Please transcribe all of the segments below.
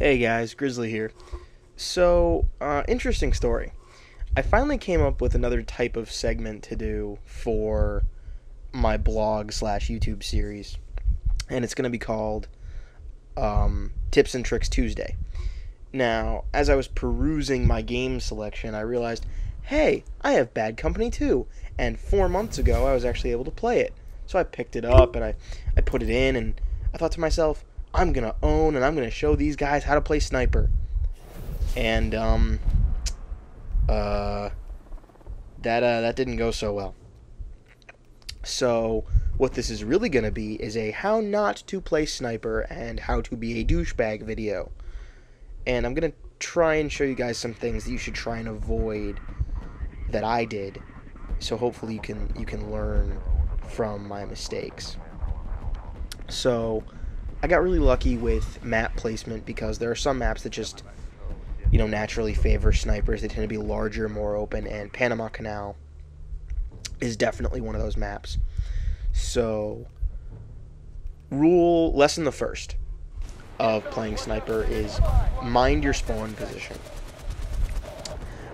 Hey guys, Grizzly here. Interesting story. I finally came up with another type of segment to do for my blog slash YouTube series, and it's going to be called Tips and Tricks Tuesday. Now, as I was perusing my game selection, I realized, hey, I have Bad Company 2, and 4 months ago I was actually able to play it. So I picked it up and I put it in, and I thought to myself, I'm going to own and I'm going to show these guys how to play Sniper. And, that didn't go so well. So, what this is really going to be is a how not to play Sniper and how to be a douchebag video. And I'm going to try and show you guys some things that you should try and avoid that I did. So hopefully you can learn from my mistakes. So, I got really lucky with map placement because there are some maps that just, naturally favor snipers. They tend to be larger, more open, and Panama Canal is definitely one of those maps. So, lesson the first of playing Sniper is mind your spawn position.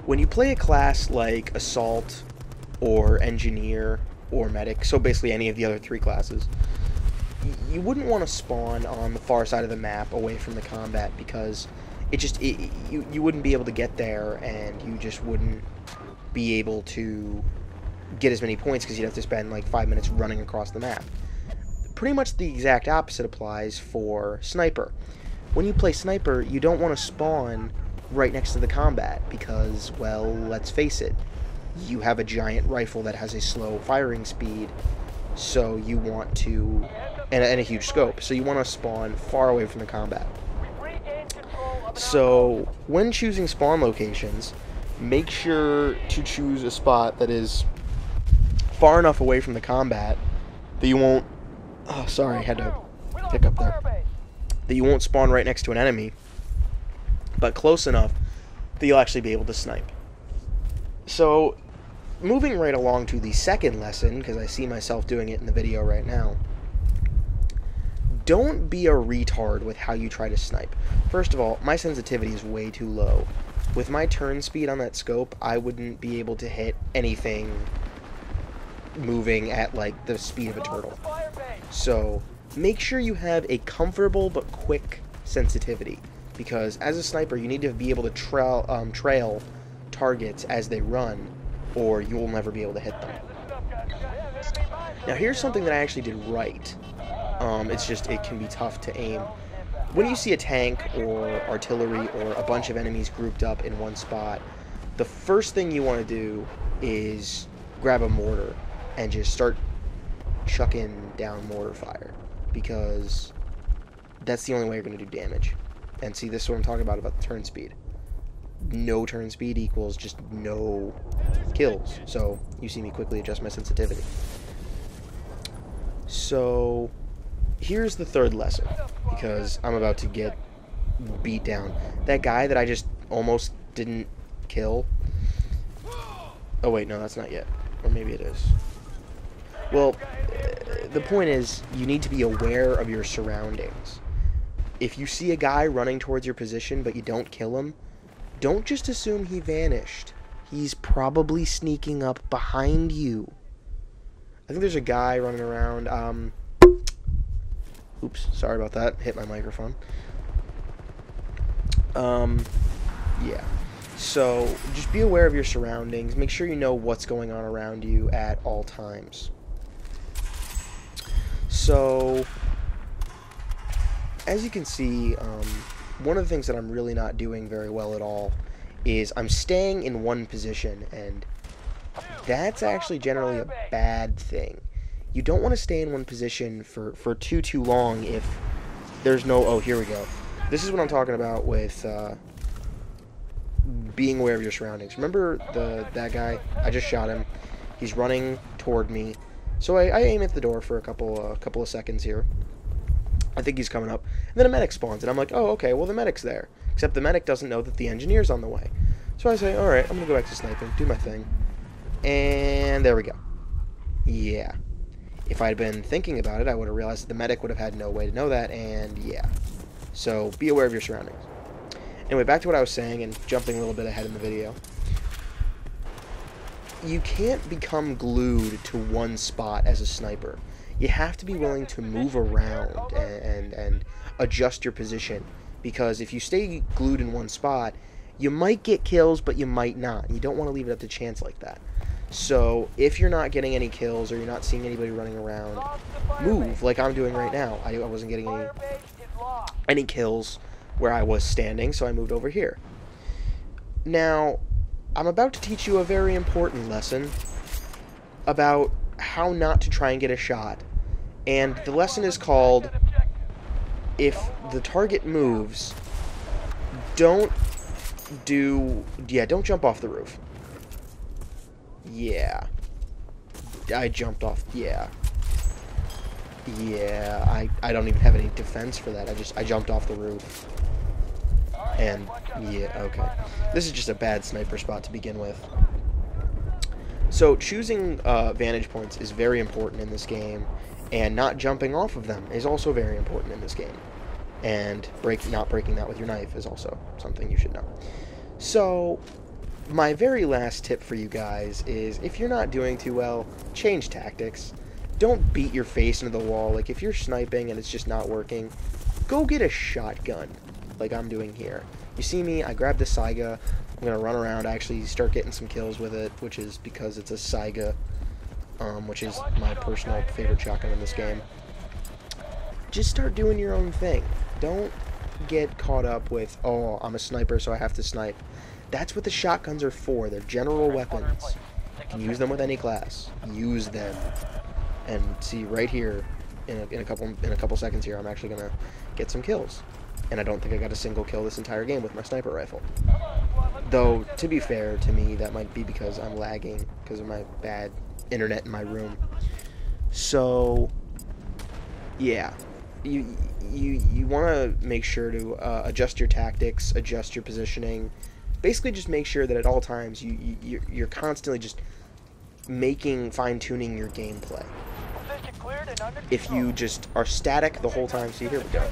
When you play a class like Assault or Engineer or Medic, so basically any of the other three classes, you wouldn't want to spawn on the far side of the map away from the combat because you wouldn't be able to get there, and you just wouldn't be able to get as many points because you'd have to spend like 5 minutes running across the map. Pretty much the exact opposite applies for Sniper. When you play Sniper, you don't want to spawn right next to the combat because, well, let's face it, you have a giant rifle that has a slow firing speed, so you want to, and a huge scope, so you want to spawn far away from the combat. So, when choosing spawn locations, make sure to choose a spot that is far enough away from the combat that you won't, oh sorry, I had to pick up there, that you won't spawn right next to an enemy, but close enough that you'll actually be able to snipe. So, moving right along to the second lesson, because I see myself doing it in the video right now, don't be a retard with how you try to snipe. First of all, my sensitivity is way too low. With my turn speed on that scope, I wouldn't be able to hit anything moving at like the speed of a turtle. So make sure you have a comfortable but quick sensitivity, because as a sniper you need to be able to trail targets as they run, or you will never be able to hit them. Now here's something that I actually did right. It's just, it can be tough to aim. When you see a tank or artillery or a bunch of enemies grouped up in one spot, the first thing you want to do is grab a mortar and just start chucking down mortar fire, because that's the only way you're going to do damage. And see, this is what I'm talking about the turn speed. No turn speed equals just no kills. So you see me quickly adjust my sensitivity. So here's the third lesson, because I'm about to get beat down. That guy that I just almost didn't kill. Oh wait, no, that's not yet. Or maybe it is. Well, the point is, you need to be aware of your surroundings. If you see a guy running towards your position but you don't kill him, don't just assume he vanished. He's probably sneaking up behind you. I think there's a guy running around. Oops, sorry about that. Hit my microphone. Yeah. So, just be aware of your surroundings. Make sure you know what's going on around you at all times. So, as you can see, one of the things that I'm really not doing very well at all is I'm staying in one position, and that's actually generally a bad thing. You don't want to stay in one position for too long if there's no... Oh, here we go. This is what I'm talking about with being aware of your surroundings. Remember that guy? I just shot him. He's running toward me. So I aim at the door for a couple of seconds here. I think he's coming up. And then a medic spawns, and I'm like, oh, okay, well, the medic's there. Except the medic doesn't know that the engineer's on the way. So I say, alright, I'm going to go back to sniping, do my thing. And there we go. Yeah. If I'd been thinking about it, I would have realized that the medic would have had no way to know that, and yeah. So, be aware of your surroundings. Anyway, back to what I was saying and jumping a little bit ahead in the video. You can't become glued to one spot as a sniper. You have to be willing to move around and adjust your position, because if you stay glued in one spot, you might get kills, but you might not. You don't want to leave it up to chance like that. So if you're not getting any kills or you're not seeing anybody running around, move like I'm doing right now. I wasn't getting any kills where I was standing, so I moved over here. Now, I'm about to teach you a very important lesson about how not to try and get a shot. And the lesson is called, if the target moves, don't jump off the roof. Yeah. I jumped off, yeah. Yeah, I don't even have any defense for that. I jumped off the roof. And, yeah, okay. This is just a bad sniper spot to begin with. So, choosing vantage points is very important in this game, and not jumping off of them is also very important in this game. And not breaking that with your knife is also something you should know. So, my very last tip for you guys is, if you're not doing too well, change tactics. Don't beat your face into the wall. Like, if you're sniping and it's just not working, go get a shotgun, like I'm doing here. You see me, I grabbed a Saiga, I'm going to run around, actually start getting some kills with it, which is because it's a Saiga, which is my personal favorite shotgun in this game. Just start doing your own thing. Don't get caught up with, oh, I'm a sniper, so I have to snipe. That's what the shotguns are for. They're general weapons. You can use them with any class. Use them. And see, right here, in a couple seconds here, I'm actually gonna get some kills. And I don't think I got a single kill this entire game with my sniper rifle. Though, to be fair to me, that might be because I'm lagging because of my bad internet in my room. So, yeah, you want to make sure to adjust your tactics, adjust your positioning. Basically, just make sure that at all times you're constantly just fine-tuning your gameplay. If you just are static the whole time, see, here we go.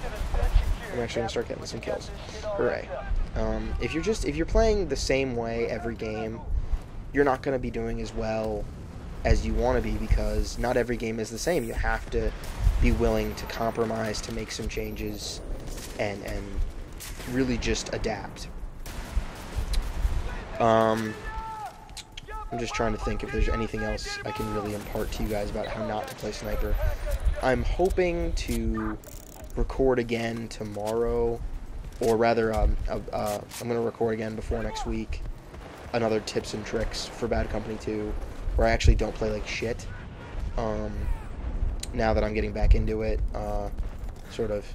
I'm actually gonna start getting some kills. Hooray! If you're playing the same way every game, you're not gonna be doing as well as you want to be, because not every game is the same. You have to be willing to compromise, to make some changes, and really just adapt. I'm just trying to think if there's anything else I can really impart to you guys about how not to play sniper. I'm hoping to record again tomorrow, or rather, I'm going to record again before next week, another tips and tricks for Bad Company 2, where I actually don't play like shit. Now that I'm getting back into it, sort of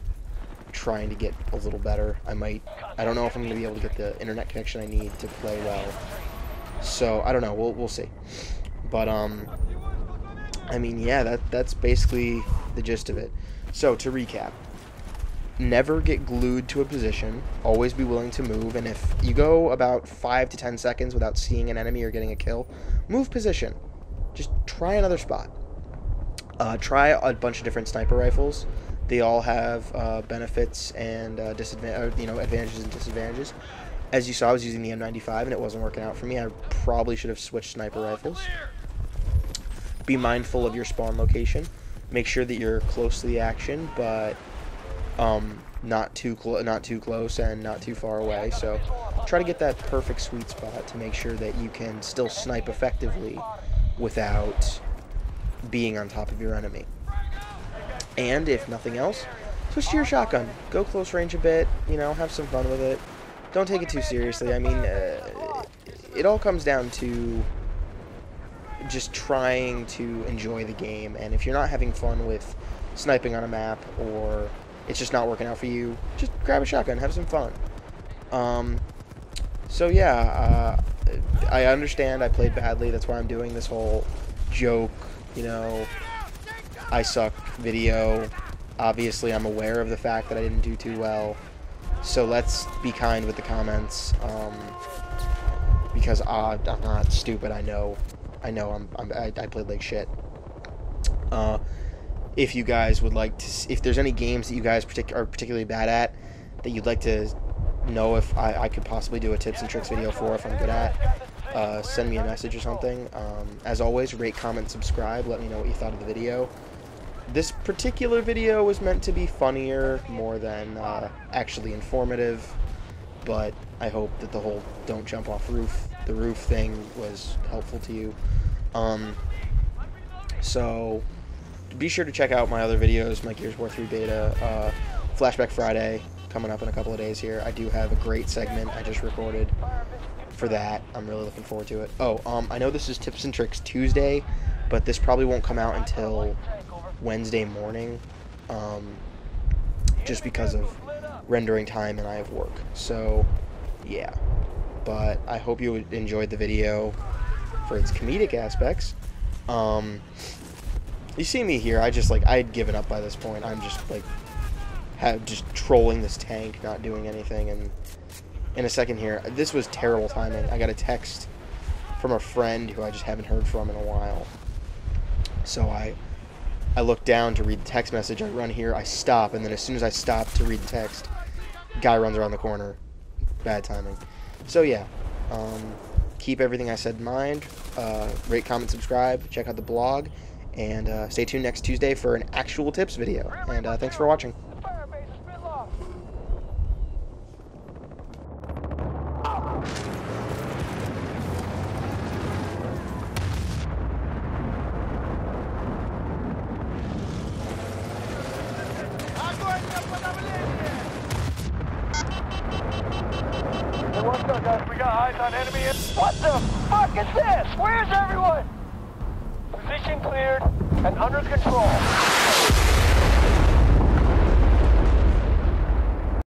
trying to get a little better. I don't know if I'm going to be able to get the internet connection I need to play well. So, I don't know, we'll see. But, I mean, yeah, that's basically the gist of it. So, to recap, never get glued to a position, always be willing to move, and if you go about 5 to 10 seconds without seeing an enemy or getting a kill, move position. Just try another spot. Try a bunch of different sniper rifles. They all have benefits and advantages and disadvantages. As you saw, I was using the M95 and it wasn't working out for me. I probably should have switched sniper rifles. Be mindful of your spawn location. Make sure that you're close to the action, but not too close and not too far away. So try to get that perfect sweet spot to make sure that you can still snipe effectively without being on top of your enemy. And if nothing else, switch to your shotgun. Go close range a bit, have some fun with it. Don't take it too seriously. I mean, it all comes down to just trying to enjoy the game, and if you're not having fun with sniping on a map, or it's just not working out for you, just grab a shotgun, have some fun. So yeah, I understand I played badly, that's why I'm doing this whole joke, I suck video. Obviously, I'm aware of the fact that I didn't do too well. So let's be kind with the comments, because I'm not stupid. I know I played like shit. If you guys would like to, if there's any games that you guys are particularly bad at that you'd like to know if I could possibly do a tips and tricks video for, if I'm good at, send me a message or something. As always, rate, comment, subscribe. Let me know what you thought of the video. This particular video was meant to be funnier more than actually informative, but I hope that the whole don't jump off the roof thing was helpful to you. So be sure to check out my other videos, my Gears of War 3 beta, Flashback Friday coming up in a couple of days here. I do have a great segment I just recorded for that. I'm really looking forward to it. Oh, I know this is Tips and Tricks Tuesday, but this probably won't come out until Wednesday morning, just because of rendering time and I have work. So yeah, but I hope you enjoyed the video for its comedic aspects. You see me here, I had given up by this point. I'm just like just trolling this tank, not doing anything. And in a second here, this was terrible timing. I got a text from a friend who I just haven't heard from in a while, so I look down to read the text message. I run here, I stop, and then as soon as I stop to read the text, guy runs around the corner. Bad timing. So yeah, keep everything I said in mind. Rate, comment, subscribe, check out the blog, and stay tuned next Tuesday for an actual tips video. And thanks for watching. What's up, guys? We got eyes on enemy. What the fuck is this? Where's everyone? Position cleared and under control.